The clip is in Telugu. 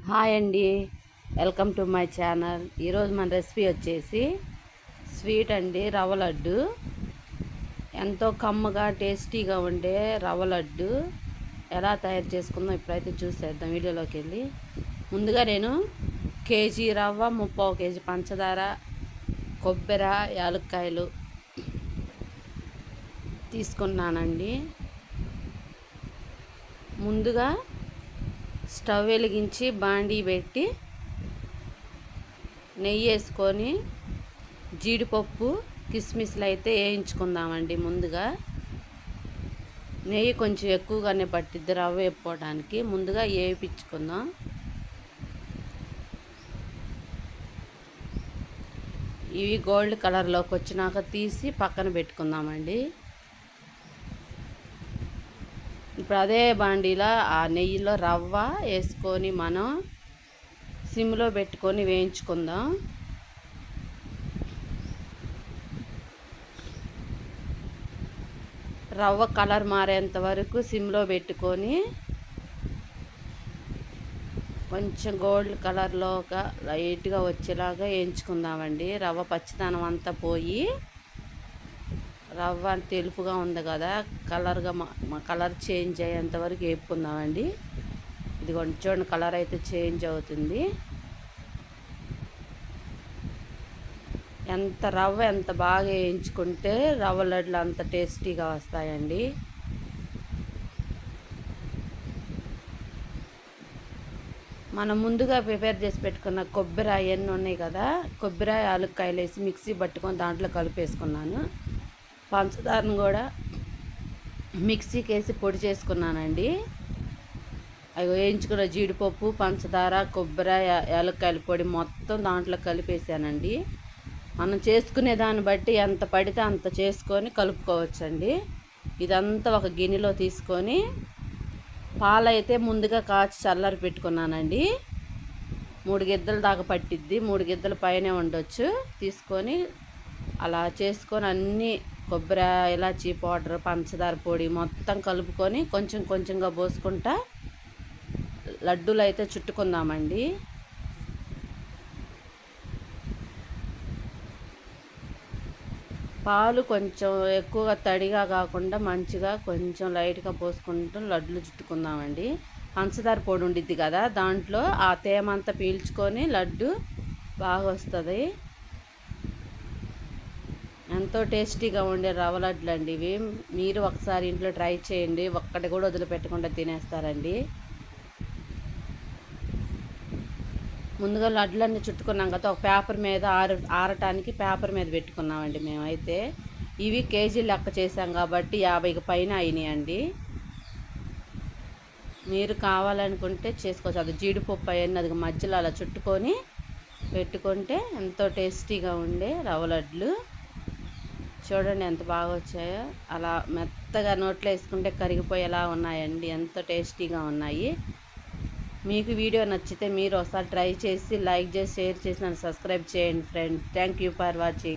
హాయ్ అండి, వెల్కమ్ టు మై ఛానల్. ఈరోజు మన రెసిపీ వచ్చేసి స్వీట్ అండి, రవ్వ లడ్డు. ఎంతో కమ్మగా టేస్టీగా ఉండే రవ్వ లడ్డు ఎలా తయారు చేసుకుందాం ఇప్పుడైతే చూసేద్దాం వీడియోలోకి వెళ్ళి. ముందుగా నేను కేజీ రవ్వ, 3/4 కేజీ పంచదార, కొబ్బరి, యాలక్కాయలు తీసుకున్నానండి. ముందుగా స్టవ్ వెలిగించి బాండీ పెట్టి నెయ్యి వేసుకొని జీడిపప్పు, కిస్మిస్లు అయితే వేయించుకుందామండి. ముందుగా నెయ్యి కొంచెం ఎక్కువగానే పట్టిద్ది రవ్వ వేపుకోవడానికి. ముందుగా వేయించుకుందాం. ఇవి గోల్డ్ కలర్లోకి వచ్చినాక తీసి పక్కన పెట్టుకుందామండి. ఇప్పుడు అదే బాండీలో ఆ నెయ్యిలో రవ్వ వేసుకొని మనం సిమ్లో పెట్టుకొని వేయించుకుందాం. రవ్వ కలర్ మారేంత వరకు సిమ్లో పెట్టుకొని కొంచెం గోల్డ్ కలర్లోగా లైట్గా వచ్చేలాగా వేయించుకుందామండి. రవ్వ పచ్చిదనం అంతా పోయి రవ్వ తెలుపుగా ఉంది కదా, కలర్ చేంజ్ అయ్యేంత వరకు వేపుకుందామండి. ఇది కొంచెం కలర్ అయితే చేంజ్ అవుతుంది. రవ్వ ఎంత బాగా వేయించుకుంటే రవ్వ లడ్లు అంత టేస్టీగా వస్తాయండి. మనం ముందుగా ప్రిపేర్ చేసి పెట్టుకున్న కొబ్బరి అవన్నీ ఉన్నాయి కదా, కొబ్బరి, యాలక్కాయలు వేసి మిక్సీ పట్టుకొని దాంట్లో కలిపేసుకున్నాను. పంచదారను కూడా మిక్సీకి వేసి పొడి చేసుకున్నానండి. అవి వేయించుకున్న జీడిపప్పు, పంచదార, కొబ్బరి, యాలక్కాయల పొడి మొత్తం దాంట్లో కలిపేసానండి. మనం చేసుకునే దాన్ని బట్టి ఎంత పడితే అంత చేసుకొని కలుపుకోవచ్చండి. ఇదంతా ఒక గిన్నెలో తీసుకొని పాలైతే ముందుగా కాచి చల్లారి పెట్టుకున్నానండి. 3 గిద్దల దాకా పట్టిద్ది, 3 గిద్దల పైనే ఉండొచ్చు. తీసుకొని అలా చేసుకొని అన్నీ కొబ్బరి, ఇలాచీ పౌడర్, పంచదార పొడి మొత్తం కలుపుకొని కొంచెం కొంచెంగా పోసుకుంటా లడ్డూలు అయితే చుట్టుకుందామండి. పాలు కొంచెం ఎక్కువగా తడిగా కాకుండా మంచిగా కొంచెం లైట్గా పోసుకుంటూ లడ్డులు చుట్టుకుందామండి. పంచదార పొడి ఉండిద్ది కదా, దాంట్లో ఆ తేమంతా పీల్చుకొని లడ్డు బాగా వస్తుంది. ఎంతో టేస్టీగా ఉండే రవ్వ లడ్లు అండి ఇవి. మీరు ఒకసారి ఇంట్లో ట్రై చేయండి, ఒక్కటి కూడా వదిలిపెట్టకుండా తినేస్తారండి. ముందుగా లడ్లన్నీ చుట్టుకున్నాం కదా, ఒక పేపర్ మీద ఆరటానికి పేపర్ మీద పెట్టుకున్నామండి మేమైతే. ఇవి కేజీ లెక్క చేసాం కాబట్టి 50కి పైన అయినాయండి. మీరు కావాలనుకుంటే చేసుకోవచ్చు. అది జీడిపప్పు అవన్నీ అది మధ్యలో అలా చుట్టుకొని పెట్టుకుంటే ఎంతో టేస్టీగా ఉండే రవ్వ లడ్లు. చూడండి ఎంత బాగా వచ్చాయో, అలా మెత్తగా నోట్లో వేసుకుంటే కరిగిపోయేలా ఉన్నాయండి. ఎంతో టేస్టీగా ఉన్నాయి. మీకు వీడియో నచ్చితే మీరు ఒకసారి ట్రై చేసి లైక్ చేసి షేర్ చేసి నన్ను సబ్స్క్రైబ్ చేయండి friends. Thank you for watching.